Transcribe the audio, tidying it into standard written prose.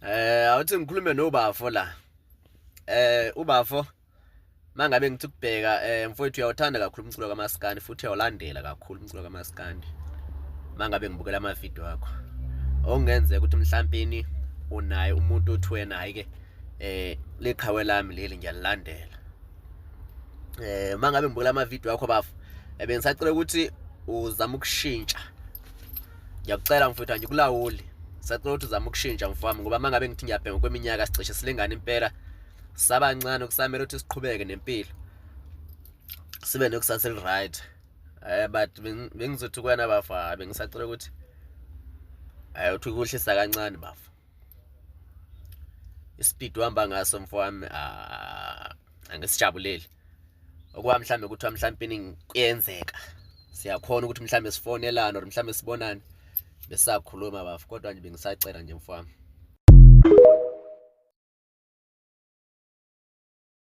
Awuthi ngikhulume noBafo la. uBafo mangabe ngithi ukubheka mfowethu uyawuthanda kakhulu umculo kaMaskandi futhi uyawulandela kakhulu umculo kaMaskandi. Mangabe ngibukela ama-video akho. Okungenzeka ukuthi mhlampini unaye umuntu othi wena hayi ke leqhawe lami leli ngiyalilandela. Mangabe ngibukela ama-video akho Bafo, bengisacela ukuthi uzama ukushintsha. Ngiyakucela mfowethu angikulawuli. Sacela ukuthi uzama ukushintsha mfowami ngoba mangabe ngithi ngiyabheka kweminyaka sicishe silingana impela. Sabancane ukusamela ukuthi siqhubeke nempilo. Sibe nekusasa eli-right. But bengizothi kuwena Bafo bengisacela ukuthi uthi kuhlisa kancane Bafo. Ispeed uhamba ngaso mfowami angisijabuleli. Okuba mhlambe ukuthi mhlampini kuyenzeka. Siyakhona ukuthi mhlambe sifonelana or mhlambe sibonane besakhuluma Bafo, kodwa nje bengisacela nje mfowami.